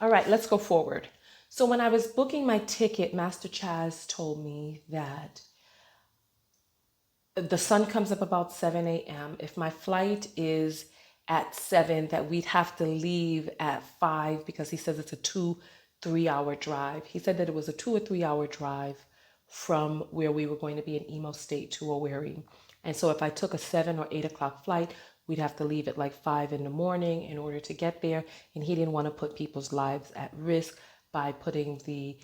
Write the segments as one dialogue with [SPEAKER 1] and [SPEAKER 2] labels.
[SPEAKER 1] All right, let's go forward. So when I was booking my ticket, Master Chaz told me that the sun comes up about 7 a.m. If my flight is at 7, that we'd have to leave at 5 because he says it's a 2-3 hour drive. He said that it was a 2 or 3 hour drive from where we were going to be in Imo State to Owerri. And so if I took a 7 or 8 o'clock flight, we'd have to leave at like 5 in the morning in order to get there. And he didn't want to put people's lives at risk by putting the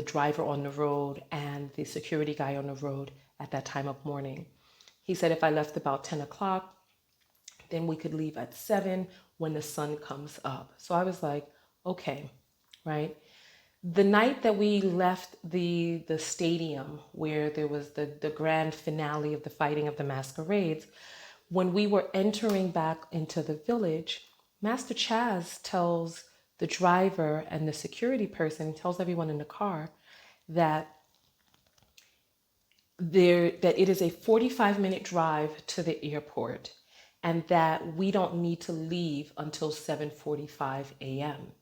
[SPEAKER 1] driver on the road and the security guy on the road at that time of morning. He said if I left about 10 o'clock, then we could leave at 7 when the sun comes up. So I was like, okay, right? The night that we left the stadium where there was the grand finale of the fighting of the masquerades, when we were entering back into the village, Master Chaz tells the driver and the security person, tells everyone in the car that that it is a 45-minute drive to the airport and that we don't need to leave until 7:45 a.m.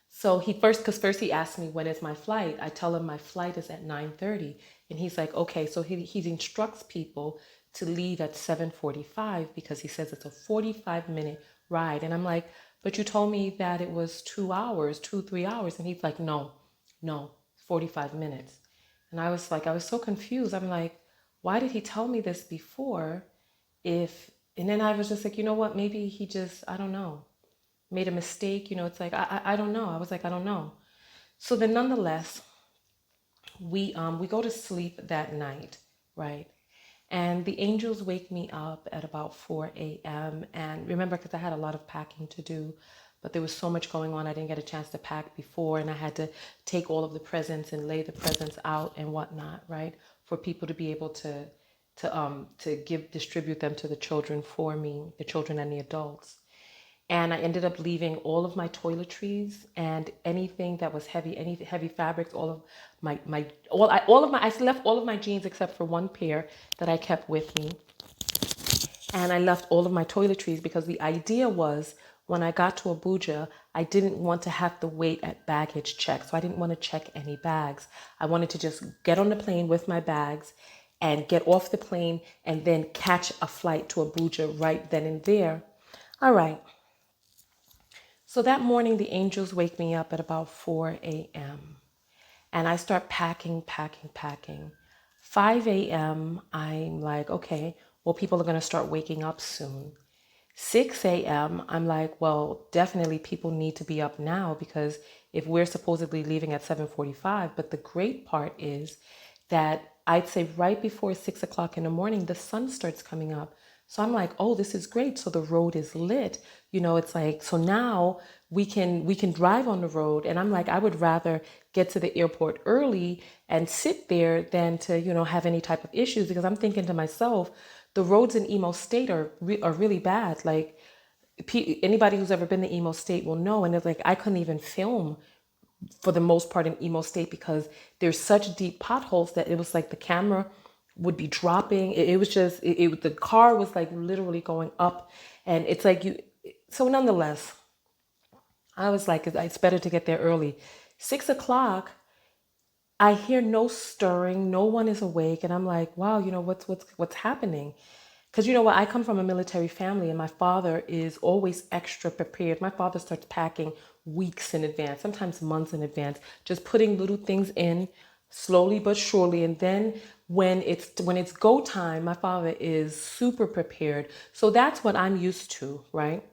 [SPEAKER 1] So because first he asked me, when is my flight? I tell him my flight is at 9:30. And he's like, okay. So he instructs people to leave at 7:45 because he says it's a 45-minute ride. And I'm like, but you told me that it was 2 hours, 3 hours. And he's like, no, 45 minutes. And I was like, I was so confused. I'm like, why did he tell me this before? And then I was just like, you know what? Maybe he just, I don't know, made a mistake. It's like, I don't know. I was like, I don't know. So then nonetheless, we go to sleep that night, right? And the angels wake me up at about 4 a.m. And remember, because I had a lot of packing to do, but there was so much going on, I didn't get a chance to pack before, and I had to take all of the presents and lay the presents out and whatnot, right? For people to be able to distribute them to the children for me, the children and the adults. And I ended up leaving all of my toiletries and anything that was heavy, any heavy fabrics, all of I left all of my jeans except for one pair that I kept with me. And I left all of my toiletries because the idea was when I got to Abuja, I didn't want to have to wait at baggage check. So I didn't want to check any bags. I wanted to just get on the plane with my bags and get off the plane and then catch a flight to Abuja right then and there. All right. So that morning, the angels wake me up at about 4 a.m. and I start packing. 5 a.m., I'm like, okay, well, people are going to start waking up soon. 6 a.m., I'm like, well, definitely people need to be up now because if we're supposedly leaving at 7:45, but the great part is that I'd say right before 6 o'clock in the morning, the sun starts coming up. So I'm like, oh, this is great. So the road is lit. It's like, so now we can drive on the road. And I'm like, I would rather get to the airport early and sit there than to, have any type of issues because I'm thinking to myself, the roads in Imo State are really bad. Like anybody who's ever been to Imo State will know. And it's like, I couldn't even film for the most part in Imo State because there's such deep potholes that it was like the camera would be dropping. It was just, the car was like literally going up and it's like so nonetheless, I was like, it's better to get there early. 6 o'clock, I hear no stirring, no one is awake. And I'm like, wow, what's happening? Because you know what, I come from a military family and my father is always extra prepared. My father starts packing weeks in advance, sometimes months in advance, just putting little things in slowly but surely. And then when it's go time, my father is super prepared. So that's what I'm used to, right?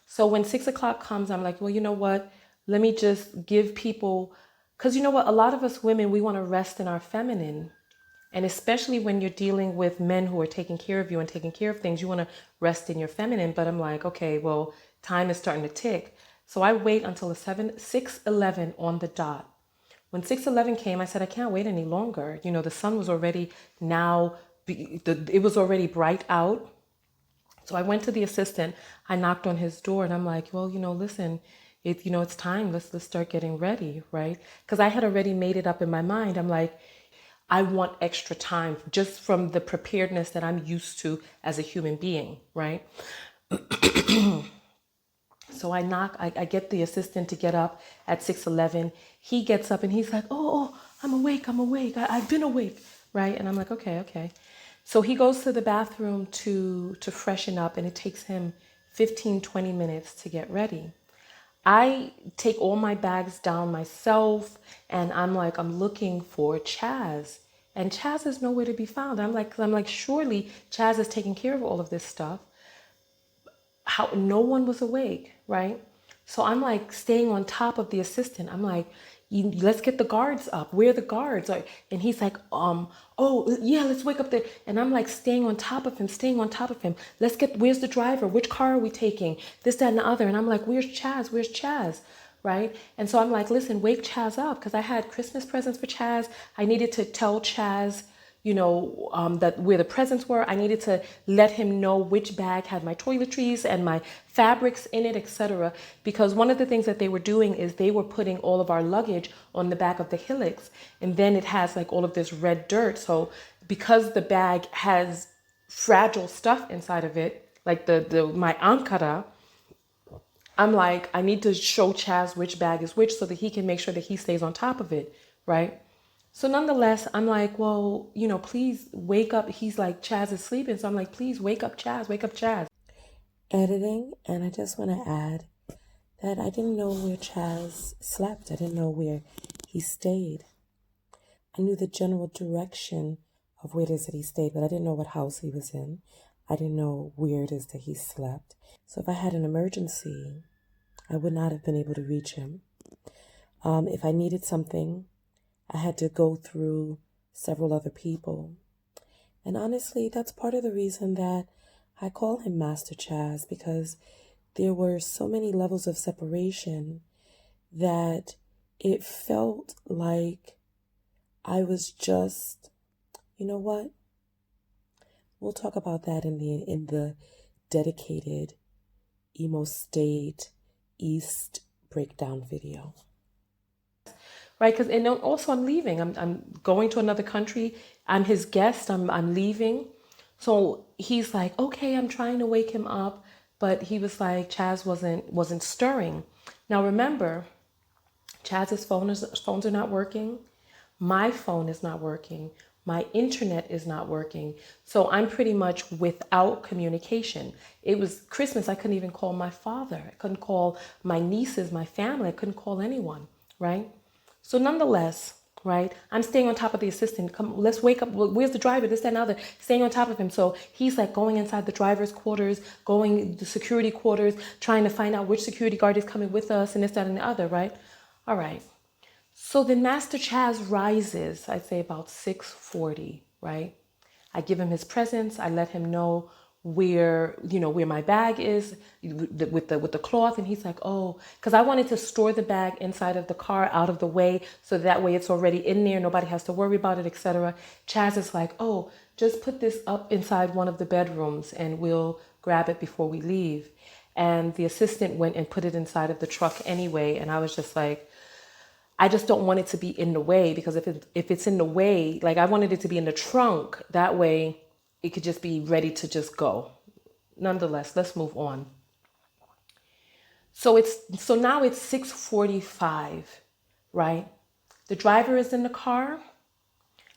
[SPEAKER 1] So when 6 o'clock comes, I'm like, well, you know what? Let me just give people, because you know what? A lot of us women, we want to rest in our feminine. And especially when you're dealing with men who are taking care of you and taking care of things, you want to rest in your feminine. But I'm like, okay, well, time is starting to tick. So I wait until 6:11 on the dot. When 6:11 came, I said, I can't wait any longer. The sun was already it was already bright out. So I went to the assistant, I knocked on his door and I'm like, well, listen, it's time. Let's start getting ready, right? Because I had already made it up in my mind. I'm like, I want extra time just from the preparedness that I'm used to as a human being, right? So I get the assistant to get up at 6:11. He gets up and he's like, oh, I'm awake. I've been awake, right? And I'm like, okay. So he goes to the bathroom to freshen up, and it takes him 15-20 minutes to get ready. I take all my bags down myself, and I'm looking for Chaz. And Chaz is nowhere to be found. I'm like, surely Chaz is taking care of all of this stuff. How no one was awake, right? So I'm like staying on top of the assistant. I'm like, let's get the guards up. Where are the guards? And he's like, oh yeah, let's wake up the. And I'm like staying on top of him. Where's the driver? Which car are we taking? This, that, and the other. And I'm like, where's Chaz? Right? And so I'm like, listen, wake Chaz up, because I had Christmas presents for Chaz. I needed to tell Chaz, that where the presents were. I needed to let him know which bag had my toiletries and my fabrics in it, etc. Because one of the things that they were doing is they were putting all of our luggage on the back of the Hilux, and then it has like all of this red dirt. So because the bag has fragile stuff inside of it, like my Ankara, I'm like, I need to show Chaz which bag is which so that he can make sure that he stays on top of it, right? So nonetheless, I'm like, well, please wake up. He's like, Chaz is sleeping. So I'm like, please wake up Chaz, wake up Chaz. Editing, and I just want to add that I didn't know where Chaz slept. I didn't know where he stayed. I knew the general direction of where it is that he stayed, but I didn't know what house he was in. I didn't know where it is that he slept. So if I had an emergency, I would not have been able to reach him. If I needed something, I had to go through several other people. And honestly, that's part of the reason that I call him Master Chaz, because there were so many levels of separation that it felt like I was just, you know what? We'll talk about that in the dedicated Emo State East breakdown video. Right, because and also I'm leaving. I'm going to another country. I'm his guest. I'm leaving. So he's like, okay, I'm trying to wake him up, but he was like, Chaz wasn't stirring. Now remember, Chaz's phones are not working. My phone is not working. My internet is not working. So I'm pretty much without communication. It was Christmas. I couldn't even call my father. I couldn't call my nieces, my family. I couldn't call anyone, right? So nonetheless, right, I'm staying on top of the assistant. Come, let's wake up. Where's the driver? This, that, and other. Staying on top of him. So he's like going inside the driver's quarters, going the security quarters, trying to find out which security guard is coming with us, and this, that, and the other, right? All right. So then Master Chaz rises, I'd say about 6:40, right? I give him his presents. I let him know where my bag is with the cloth, and he's like, oh, because I wanted to store the bag inside of the car out of the way, so that way it's already in there, nobody has to worry about it, etc. Chaz is like, oh, just put this up inside one of the bedrooms and we'll grab it before we leave. And the assistant went and put it inside of the truck anyway, and I was just like, I just don't want it to be in the way, because if it's in the way, like I wanted it to be in the trunk. That way it could just be ready to just go. Nonetheless, let's move on. So now it's 6:45, right? The driver is in the car.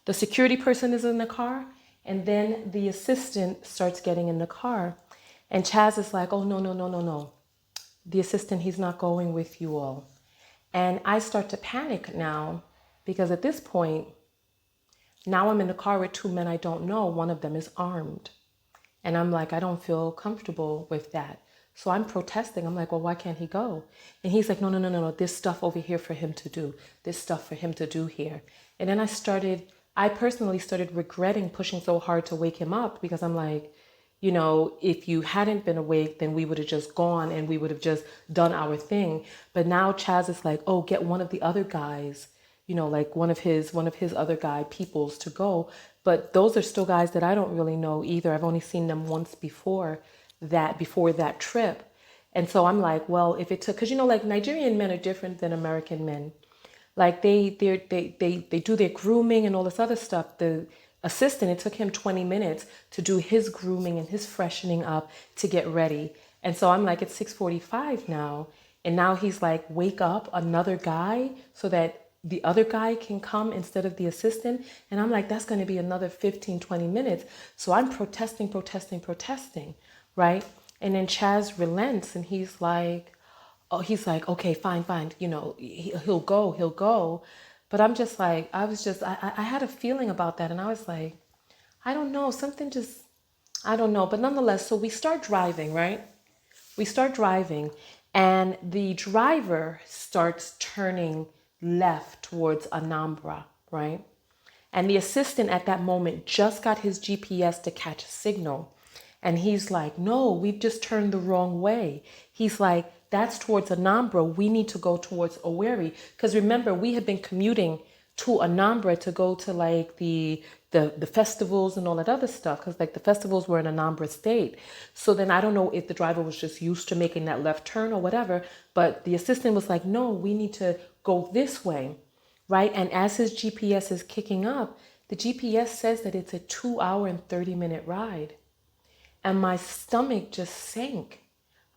[SPEAKER 1] The security person is in the car. And then the assistant starts getting in the car. And Chaz is like, oh, no. The assistant, he's not going with you all. And I start to panic now, because at this point, now I'm in the car with two men I don't know. One of them is armed. And I'm like, I don't feel comfortable with that. So I'm protesting. I'm like, well, why can't he go? And he's like, no. There's stuff over here for him to do. There's stuff for him to do here. And then I personally started regretting pushing so hard to wake him up, because I'm like, if you hadn't been awake, then we would have just gone and we would have just done our thing. But now Chaz is like, oh, get one of the other guys, like one of his other guy peoples to go. But those are still guys that I don't really know either. I've only seen them once before that trip. And so I'm like, well, if it took, because like Nigerian men are different than American men. Like they do their grooming and all this other stuff. The assistant, it took him 20 minutes to do his grooming and his freshening up to get ready. And so I'm like, it's 6:45 now. And now he's like, wake up another guy so that the other guy can come instead of the assistant. And I'm like, that's going to be another 15, 20 minutes. So I'm protesting, right? And then Chaz relents and he's like, oh, he's like, okay, fine. You know, he'll go. But I'm just like, I had a feeling about that. And I was like, I don't know, something just, I don't know. But nonetheless, so we start driving, right? We start driving, and the driver starts turning left towards Anambra, right? And the assistant at that moment just got his GPS to catch a signal. And he's like, no, we've just turned the wrong way. He's like, that's towards Anambra. We need to go towards Owerri. Because remember, we had been commuting to Anambra to go to like the festivals and all that other stuff. Because like the festivals were in Anambra State. So then I don't know if the driver was just used to making that left turn or whatever. But the assistant was like, no, we need to go this way. Right? And as his GPS is kicking up, the GPS says that it's a 2 hour and 30-minute ride. And my stomach just sank.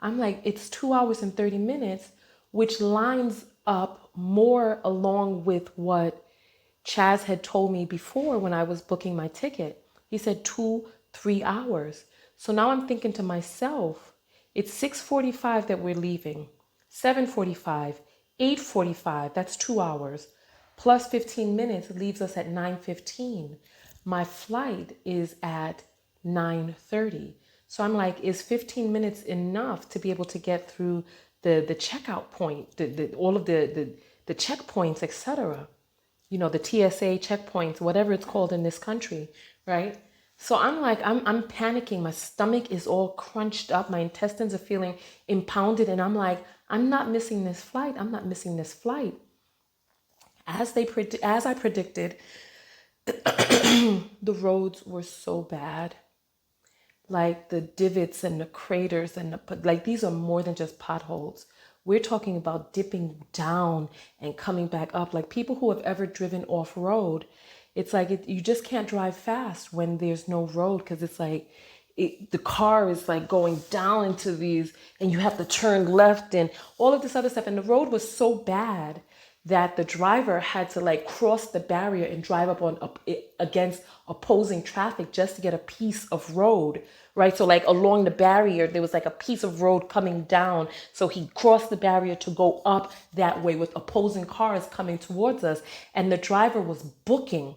[SPEAKER 1] I'm like, it's 2 hours and 30 minutes, which lines up more along with what Chaz had told me before when I was booking my ticket. He said 2-3 hours. So now I'm thinking to myself, it's 6:45 that we're leaving, 7:45, 8:45, that's 2 hours. Plus 15 minutes leaves us at 9:15. My flight is at 9:30. So I'm like, is 15 minutes enough to be able to get through the checkout point, all of the checkpoints, etc. You know, the TSA checkpoints, whatever it's called in this country, right? So I'm like, I'm panicking. My stomach is all crunched up. My intestines are feeling impounded. And I'm like, I'm not missing this flight. I'm not missing this flight. As I predicted, the roads were so bad. Like the divots and the craters and like these are more than just potholes. We're talking about dipping down and coming back up. Like people who have ever driven off road, it's like you just can't drive fast when there's no road because it's like the car is like going down into these and you have to turn left and all of this other stuff. And the road was so bad that the driver had to like cross the barrier and drive up against opposing traffic just to get a piece of road, right? So like along the barrier, there was like a piece of road coming down. So he crossed the barrier to go up that way with opposing cars coming towards us. And the driver was booking.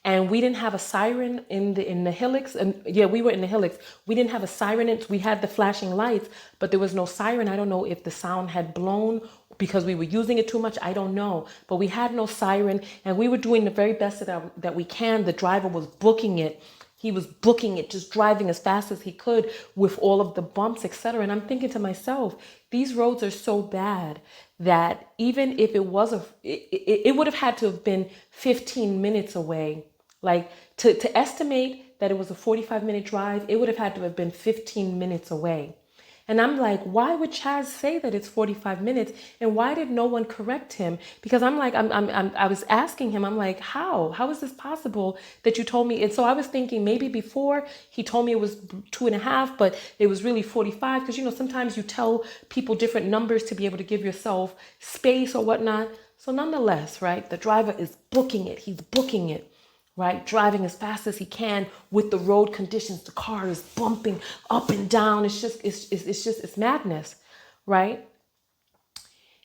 [SPEAKER 1] And we didn't have a siren in the hillocks. And yeah, we were in the hillocks. We didn't have a siren. We had the flashing lights, but there was no siren. I don't know if the sound had blown because we were using it too much. I don't know. But we had no siren and we were doing the very best that we can. The driver was booking it. He was booking it, just driving as fast as he could with all of the bumps, etc. And I'm thinking to myself, these roads are so bad that even if it was it would have had to have been 15 minutes away. Like to estimate that it was a 45-minute drive, it would have had to have been 15 minutes away. And I'm like, why would Chaz say that it's 45 minutes? And why did no one correct him? Because I'm like, I was asking him, I'm like, how is this possible that you told me? And so I was thinking maybe before he told me it was 2.5, but it was really 45. Because, you know, sometimes you tell people different numbers to be able to give yourself space or whatnot. So nonetheless, right, the driver is booking it. He's booking it. Right, driving as fast as he can with the road conditions. The car is bumping up and down. It's madness, right?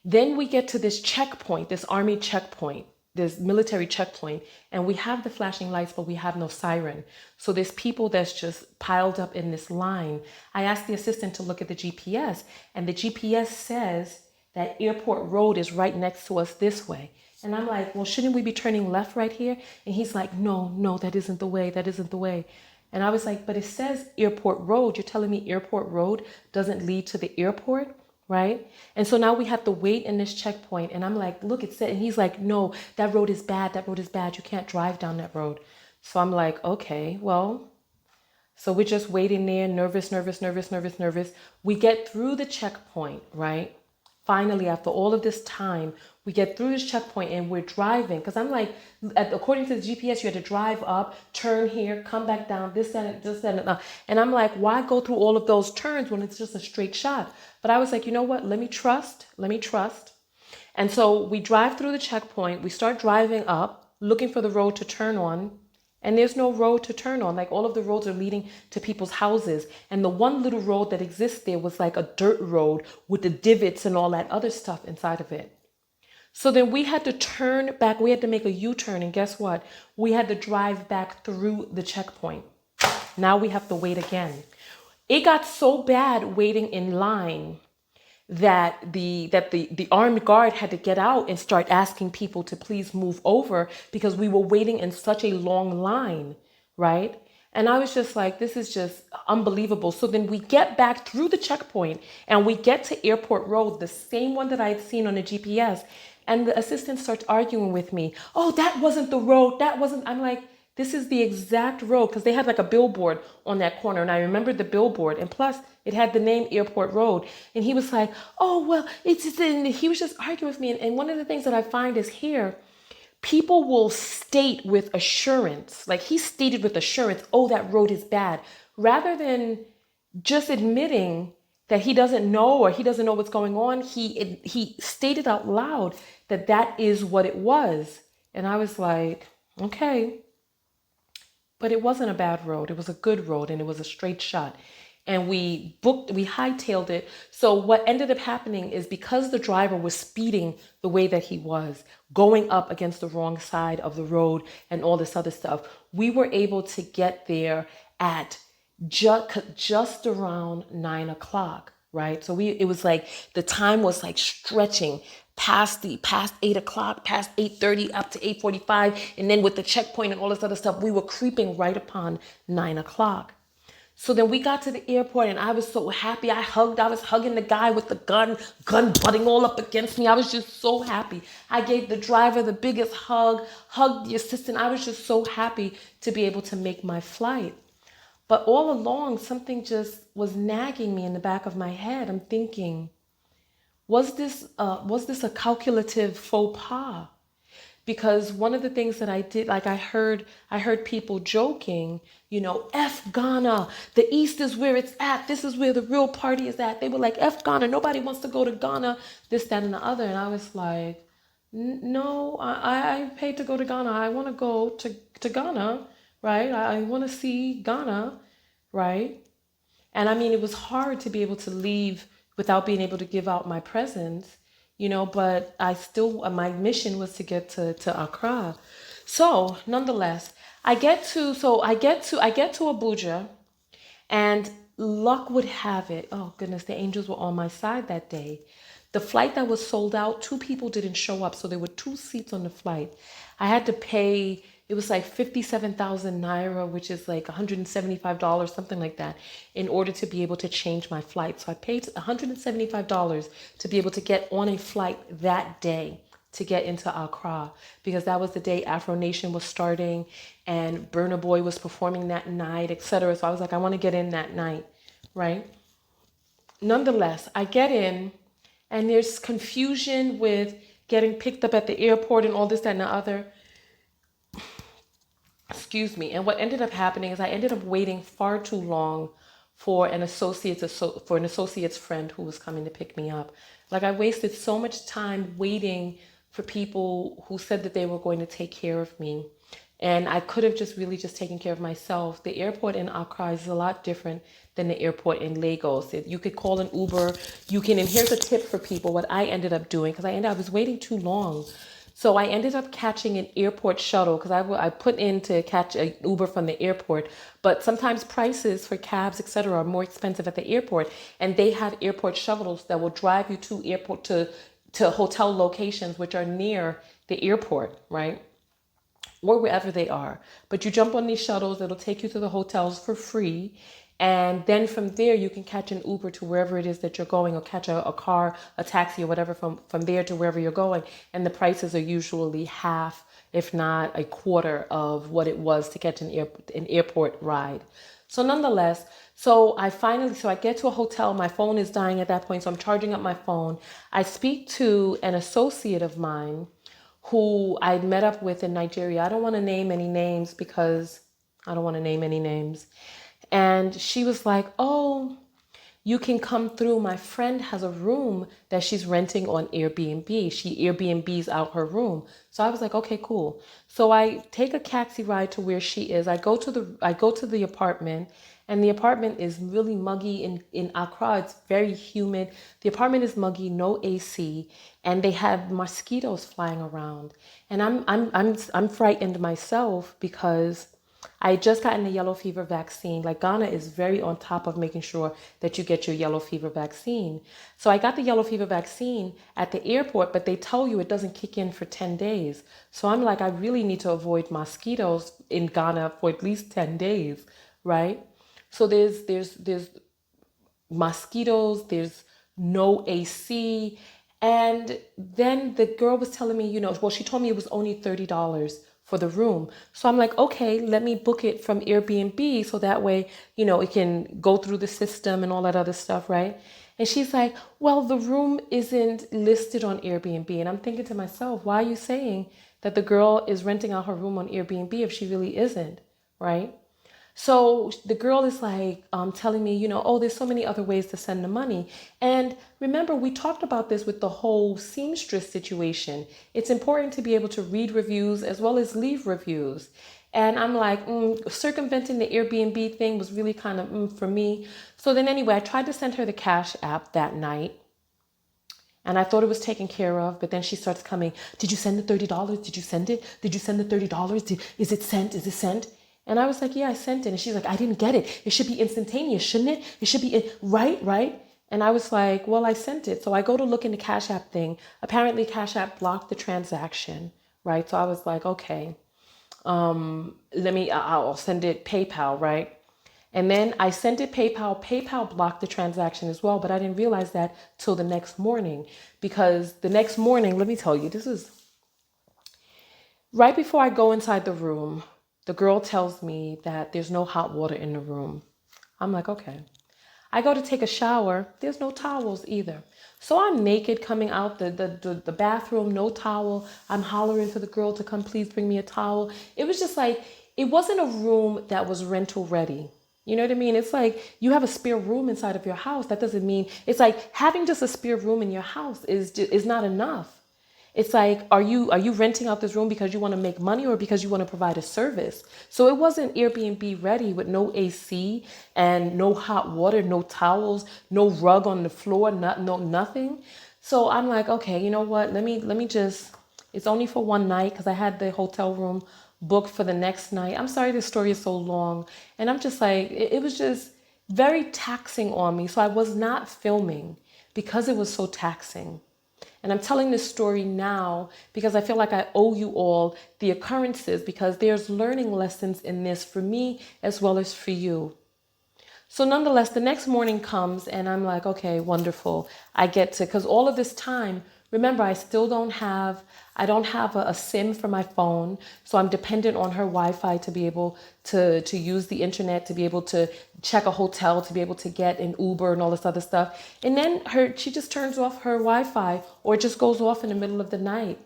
[SPEAKER 1] Then we get to this checkpoint, this army checkpoint, this military checkpoint, and we have the flashing lights, but we have no siren. So there's people that's just piled up in this line. I asked the assistant to look at the GPS, and the GPS says that Airport Road is right next to us this way. And I'm like, well, shouldn't we be turning left right here? And he's like, no, that isn't the way. That isn't the way. And I was like, but it says Airport Road. You're telling me Airport Road doesn't lead to the airport, right? And so now we have to wait in this checkpoint. And I'm like, look, it said, and he's like, no, that road is bad. That road is bad. You can't drive down that road. So I'm like, okay, well, so we're just waiting there, nervous. We get through the checkpoint, right? finally, after all of this time, we get through this checkpoint and we're driving. Because I'm like, according to the GPS, you had to drive up, turn here, come back down, this, that, this, that, and that. And I'm like, why go through all of those turns when it's just a straight shot? But I was like, you know what? Let me trust. And so we drive through the checkpoint. We start driving up, looking for the road to turn on. And there's no road to turn on. Like all of the roads are leading to people's houses. And the one little road that exists there was like a dirt road with the divots and all that other stuff inside of it. So then we had to turn back. We had to make a U-turn. And guess what? We had to drive back through the checkpoint. Now we have to wait again. It got so bad waiting in line that the armed guard had to get out and start asking people to please move over because we were waiting in such a long line, right? And I was just like, this is just unbelievable. So then we get back through the checkpoint and we get to Airport Road, the same one that I had seen on the GPS. And the assistant starts arguing with me. Oh, that wasn't the road. I'm like, this is the exact road, because they had like a billboard on that corner. And I remembered the billboard. And plus, it had the name Airport Road. And he was like, oh, well, he was just arguing with me. And one of the things that I find is here, people will state with assurance, like he stated with assurance, oh, that road is bad, rather than just admitting that he doesn't know or he doesn't know what's going on. He stated out loud that is what it was. And I was like, okay. But it wasn't a bad road. It was a good road and it was a straight shot. And we hightailed it. So what ended up happening is because the driver was speeding the way that he was, going up against the wrong side of the road and all this other stuff, we were able to get there at just around 9 o'clock, right? So it was like the time was like stretching past 8 o'clock, past 8:30, up to 8:45. And then with the checkpoint and all this other stuff, we were creeping right upon 9 o'clock. So then we got to the airport and I was so happy. I was hugging the guy with the gun butting all up against me. I was just so happy. I gave the driver the biggest hug, hugged the assistant. I was just so happy to be able to make my flight. But all along, something just was nagging me in the back of my head. I'm thinking, was this a calculative faux pas? Because one of the things that I did, like I heard people joking, F Ghana, the East is where it's at. This is where the real party is at. They were like, F Ghana, nobody wants to go to Ghana, this, that, and the other. And I was like, no, I paid to go to Ghana. I want to go to Ghana, right? I want to see Ghana, right? And I mean, it was hard to be able to leave without being able to give out my presents. But my mission was to get to Accra. So nonetheless, I get to Abuja, and luck would have it. Oh goodness, the angels were on my side that day. The flight that was sold out, 2 people didn't show up. So there were 2 seats on the flight. I had to pay, it was like 57,000 Naira, which is like $175, something like that, in order to be able to change my flight. So I paid $175 to be able to get on a flight that day to get into Accra, because that was the day Afro Nation was starting and Burna Boy was performing that night, etc. So I was like, I want to get in that night, right? Nonetheless, I get in and there's confusion with getting picked up at the airport and all this, that, and the other. Excuse me. And what ended up happening is I ended up waiting far too long for an associate's friend who was coming to pick me up. Like I wasted so much time waiting for people who said that they were going to take care of me. And I could have just taken care of myself. The airport in Accra is a lot different than the airport in Lagos. You could call an Uber. And here's a tip for people, what I ended up doing, because I was waiting too long. So I ended up catching an airport shuttle, because I put in to catch an Uber from the airport. But sometimes prices for cabs, etc., are more expensive at the airport. And they have airport shuttles that will drive you to hotel locations which are near the airport, right? Or wherever they are. But you jump on these shuttles, it'll take you to the hotels for free. And then from there, you can catch an Uber to wherever it is that you're going, or catch a car, a taxi, or whatever from there to wherever you're going. And the prices are usually half, if not a quarter of what it was to catch an airport ride. So nonetheless, so I get to a hotel. My phone is dying at that point, so I'm charging up my phone. I speak to an associate of mine who I met up with in Nigeria. I don't want to name any names because I don't want to name any names. And she was like, "Oh, you can come through. My friend has a room that she's renting on Airbnb. She Airbnbs out her room." So I was like, "Okay, cool." So I take a taxi ride to where she is. I go to the apartment, and the apartment is really muggy in Accra. It's very humid. The apartment is muggy, no AC, and they have mosquitoes flying around. And I'm frightened myself because I had just gotten the yellow fever vaccine. Like, Ghana is very on top of making sure that you get your yellow fever vaccine. So I got the yellow fever vaccine at the airport, but they tell you it doesn't kick in for 10 days. So I'm like, I really need to avoid mosquitoes in Ghana for at least 10 days, right? So there's mosquitoes, there's no AC. And then the girl was telling me, well, she told me it was only $30 for the room. So I'm like, okay, let me book it from Airbnb so that way, it can go through the system and all that other stuff, right? And she's like, well, the room isn't listed on Airbnb. And I'm thinking to myself, why are you saying that the girl is renting out her room on Airbnb if she really isn't, right? So the girl is like telling me, oh, there's so many other ways to send the money. And remember, we talked about this with the whole seamstress situation. It's important to be able to read reviews as well as leave reviews. And I'm like, circumventing the Airbnb thing was really kind of for me. So then anyway, I tried to send her the Cash App that night. And I thought it was taken care of, but then she starts coming. Did you send the $30? Did you send it? Did you send the $30? Is it sent? Is it sent? And I was like, yeah, I sent it. And she's like, I didn't get it. It should be instantaneous, shouldn't it? It should be right. And I was like, well, I sent it. So I go to look in the Cash App thing. Apparently, Cash App blocked the transaction, right? So I was like, okay, I'll send it PayPal, right? And then I sent it PayPal. PayPal blocked the transaction as well, but I didn't realize that till the next morning, because the next morning, let me tell you, this is right before I go inside the room. The girl tells me that there's no hot water in the room. I'm like, okay. I go to take a shower. There's no towels either. So I'm naked coming out the bathroom, no towel. I'm hollering for the girl to come, please bring me a towel. It was just like, it wasn't a room that was rental ready. You know what I mean? It's like you have a spare room inside of your house. That doesn't mean, it's like having just a spare room in your house is not enough. It's like, are you renting out this room because you want to make money or because you want to provide a service? So it wasn't Airbnb ready with no AC and no hot water, no towels, no rug on the floor, nothing. So I'm like, okay, you know what? Let me just, it's only for one night because I had the hotel room booked for the next night. I'm sorry this story is so long. And I'm just like, it was just very taxing on me. So I was not filming because it was so taxing. And I'm telling this story now because I feel like I owe you all the occurrences, because there's learning lessons in this for me as well as for you. So nonetheless, the next morning comes and I'm like, okay, wonderful. I get to, because all of this time, remember, I don't have a SIM for my phone. So I'm dependent on her Wi-Fi to be able to use the internet, to be able to check a hotel, to be able to get an Uber and all this other stuff. And then she just turns off her Wi-Fi, or it just goes off in the middle of the night.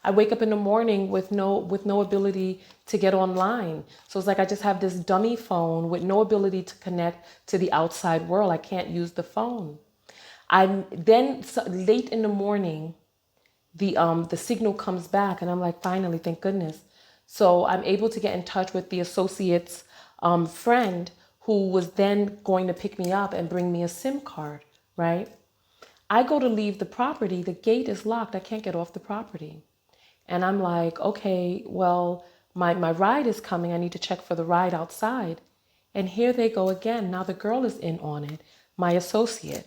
[SPEAKER 1] I wake up in the morning with no ability to get online. So it's like I just have this dummy phone with no ability to connect to the outside world. I can't use the phone. I'm then late in the morning, the signal comes back, and I'm like, finally, thank goodness. So I'm able to get in touch with the associate's friend, who was then going to pick me up and bring me a SIM card, right? I go to leave the property. The gate is locked. I can't get off the property. And I'm like, okay, well, my ride is coming. I need to check for the ride outside. And here they go again. Now the girl is in on it, my associate.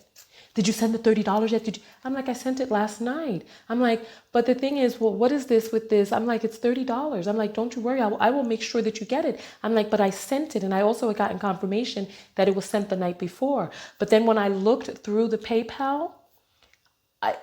[SPEAKER 1] Did you send the $30 yet? I'm like, I sent it last night. I'm like, but the thing is, well, what is this with this? I'm like, it's $30. I'm like, don't you worry. I will make sure that you get it. I'm like, but I sent it. And I also had gotten confirmation that it was sent the night before. But then when I looked through the PayPal,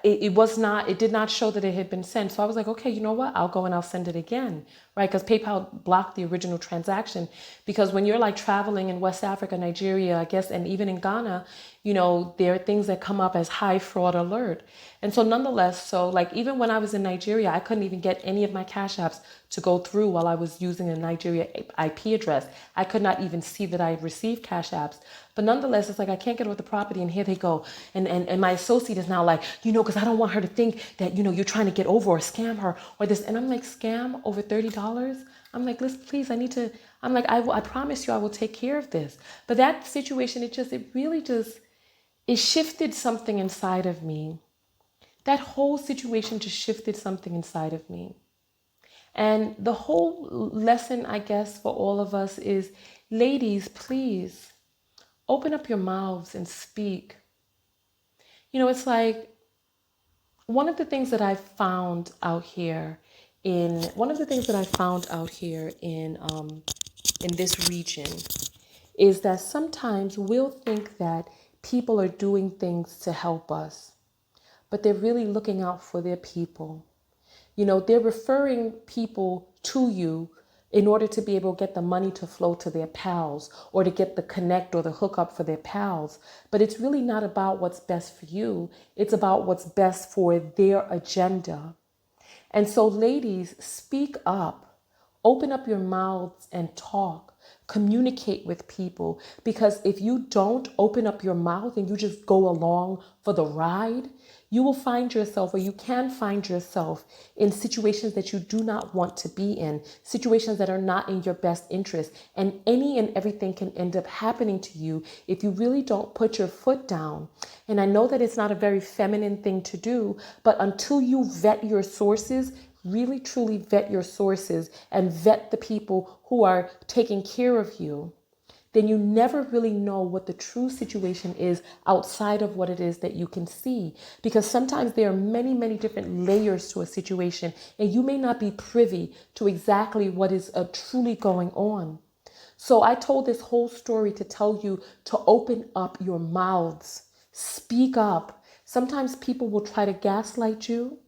[SPEAKER 1] it did not show that it had been sent. So I was like, okay, you know what? I'll go and I'll send it again, right? Because PayPal blocked the original transaction. Because when you're like traveling in West Africa, Nigeria, I guess, and even in Ghana, there are things that come up as high fraud alert. And so nonetheless, so like even when I was in Nigeria, I couldn't even get any of my cash apps to go through while I was using a Nigeria IP address. I could not even see that I had received cash apps. But nonetheless, it's like I can't get with the property, and here they go. And my associate is now like, because I don't want her to think that, you're trying to get over or scam her or this. And I'm like, scam over $30? I'm like, listen, please, I'm like, I promise you I will take care of this. But that situation, it shifted something inside of me. That whole situation just shifted something inside of me. And the whole lesson, I guess, for all of us is, ladies, please open up your mouths and speak. It's like one of the things that I found out here in this region is that sometimes we'll think that people are doing things to help us, but they're really looking out for their people. They're referring people to you in order to be able to get the money to flow to their pals or to get the connect or the hookup for their pals. But it's really not about what's best for you. It's about what's best for their agenda. And so, ladies, speak up. Open up your mouths and talk. Communicate with people. Because if you don't open up your mouth and you just go along for the ride, you will find yourself, or you can find yourself, in situations that you do not want to be in, situations that are not in your best interest. And any and everything can end up happening to you if you really don't put your foot down. And I know that it's not a very feminine thing to do, but until you vet your sources, really truly vet your sources and vet the people who are taking care of you, then you never really know what the true situation is outside of what it is that you can see. Because sometimes there are many, many different layers to a situation, and you may not be privy to exactly what is truly going on. So I told this whole story to tell you to open up your mouths, speak up. Sometimes people will try to gaslight you,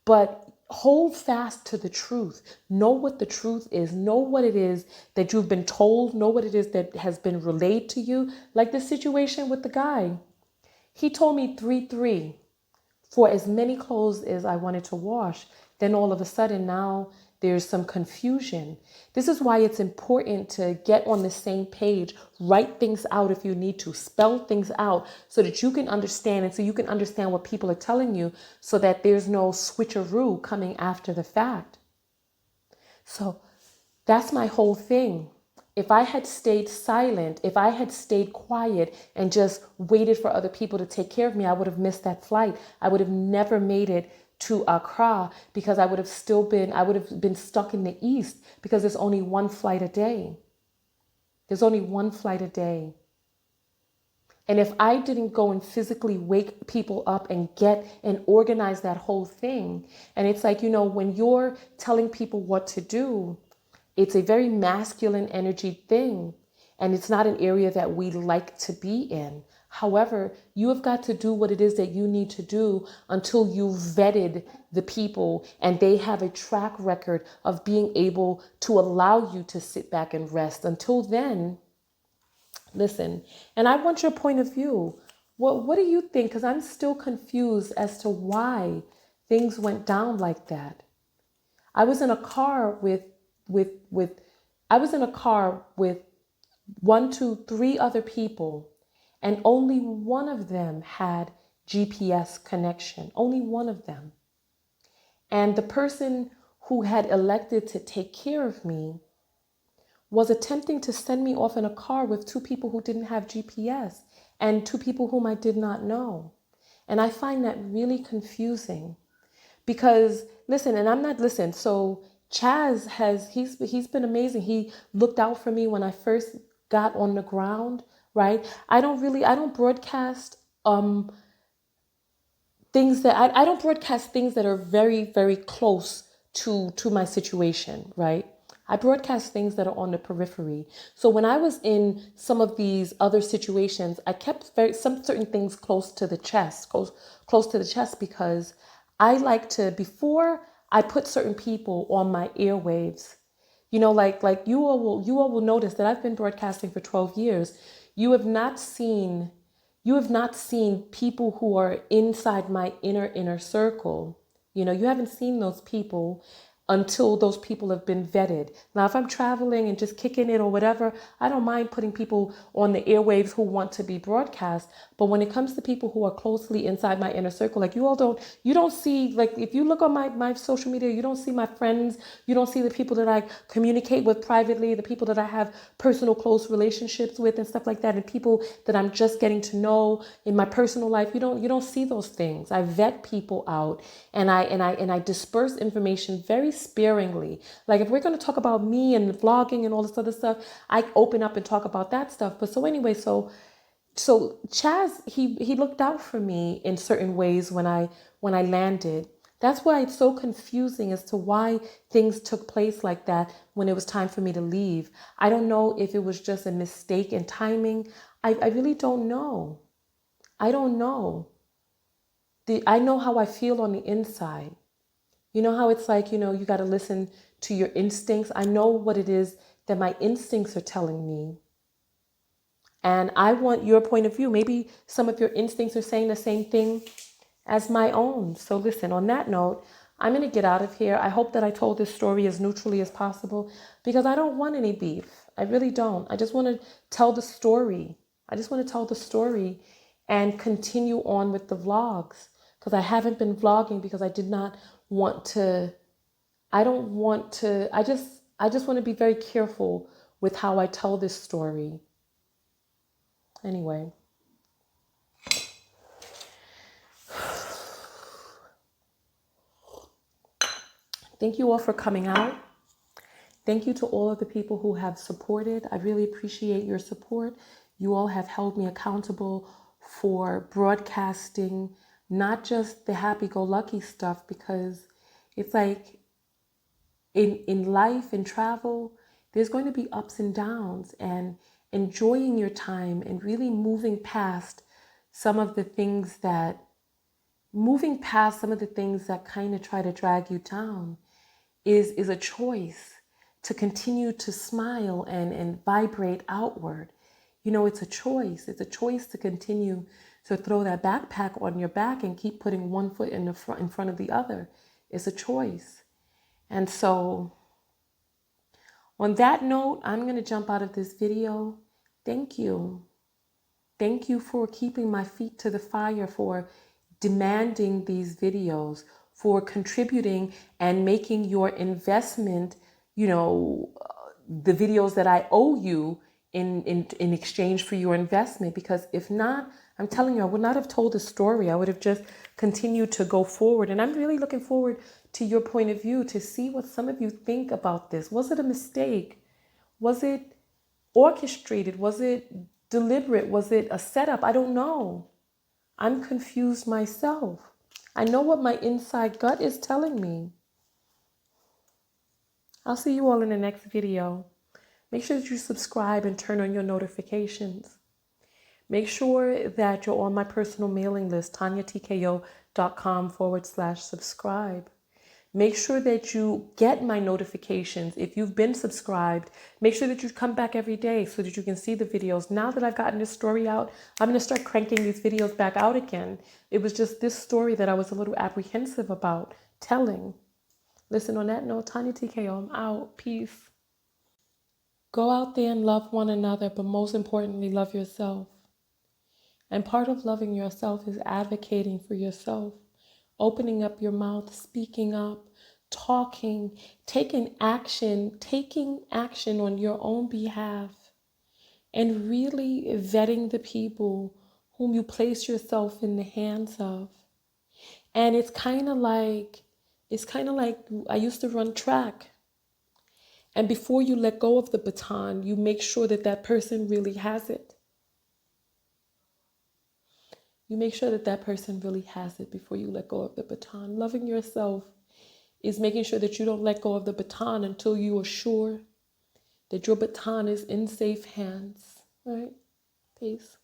[SPEAKER 1] but hold fast to the truth. Know what the truth is. Know what it is that you've been told. Know what it is that has been relayed to you. Like the situation with the guy. He told me 3-3 for as many clothes as I wanted to wash. Then all of a sudden now there's some confusion. This is why it's important to get on the same page, write things out if you need to, spell things out so that you can understand, and so you can understand what people are telling you, so that there's no switcheroo coming after the fact. So that's my whole thing. If I had stayed silent, if I had stayed quiet and just waited for other people to take care of me, I would have missed that flight. I would have never made it to Accra, because I would have been stuck in the East, because there's only one flight a day. There's only one flight a day. And if I didn't go and physically wake people up and get and organize that whole thing, and it's like, when you're telling people what to do, it's a very masculine energy thing. And it's not an area that we like to be in. However, you have got to do what it is that you need to do until you've vetted the people and they have a track record of being able to allow you to sit back and rest. Until then, listen, and I want your point of view. What do you think? Because I'm still confused as to why things went down like that. I was in a car with 1, 2, 3 other people, and only one of them had GPS connection. Only one of them. And the person who had elected to take care of me was attempting to send me off in a car with 2 people who didn't have GPS and 2 people whom I did not know. And I find that really confusing, because so Chaz he's been amazing. He looked out for me when I first got on the ground, right? I don't broadcast things that are very, very close to my situation, right? I broadcast things that are on the periphery. So when I was in some of these other situations, I kept some certain things close to the chest, close to the chest, because I like to, before I put certain people on my airwaves, like you all will notice that I've been broadcasting for 12 years. You have not seen you have not seen people who are inside my inner circle. You haven't seen those people until those people have been vetted. Now, if I'm traveling and just kicking it or whatever, I don't mind putting people on the airwaves who want to be broadcast. But when it comes to people who are closely inside my inner circle, like you don't see, like if you look on my social media, you don't see my friends, you don't see the people that I communicate with privately, the people that I have personal close relationships with and stuff like that, and people that I'm just getting to know in my personal life. You don't see those things. I vet people out, and I disperse information very sparingly. Like if we're going to talk about me and vlogging and all this other stuff, I open up and talk about that stuff. But so anyway, so Chaz, he looked out for me in certain ways when I landed. That's why it's so confusing as to why things took place like that when it was time for me to leave. I don't know if it was just a mistake in timing. I really don't know. I don't know. I know how I feel on the inside. You know how it's like, you got to listen to your instincts. I know what it is that my instincts are telling me. And I want your point of view. Maybe some of your instincts are saying the same thing as my own. So listen, on that note, I'm going to get out of here. I hope that I told this story as neutrally as possible, because I don't want any beef. I really don't. I just want to tell the story. And continue on with the vlogs, because I haven't been vlogging because I did not want to. I don't want to. I just want to be very careful with how I tell this story. Anyway. Thank you all for coming out. Thank you to all of the people who have supported. I really appreciate your support. You all have held me accountable for broadcasting not just the happy-go-lucky stuff, because it's like in life, in travel, there's going to be ups and downs, and enjoying your time and really moving past some of the things that kind of try to drag you down is a choice to continue to smile and vibrate outward. It's a choice. It's a choice to continue to throw that backpack on your back and keep putting one foot in front of the other. It's a choice. And so on that note, I'm going to jump out of this video. Thank you. Thank you for keeping my feet to the fire, for demanding these videos, for contributing and making your investment, the videos that I owe you in exchange for your investment. Because if not, I'm telling you, I would not have told the story. I would have just continued to go forward. And I'm really looking forward to your point of view, to see what some of you think about this. Was it a mistake? Was it orchestrated? Was it deliberate? Was it a setup? I don't know. I'm confused myself. I know what my inside gut is telling me. I'll see you all in the next video. Make sure that you subscribe and turn on your notifications. Make sure that you're on my personal mailing list, TonyaTKO.com/subscribe. Make sure that you get my notifications. If you've been subscribed, make sure that you come back every day so that you can see the videos. Now that I've gotten this story out, I'm going to start cranking these videos back out again. It was just this story that I was a little apprehensive about telling. Listen, on that note, Tonya TKO, I'm out. Peace. Go out there and love one another, but most importantly, love yourself. And part of loving yourself is advocating for yourself, opening up your mouth, speaking up, talking, taking action on your own behalf, and really vetting the people whom you place yourself in the hands of. And it's kind of like I used to run track. And before you let go of the baton, you make sure that that person really has it. You make sure that that person really has it before you let go of the baton. Loving yourself is making sure that you don't let go of the baton until you are sure that your baton is in safe hands. All right? Peace.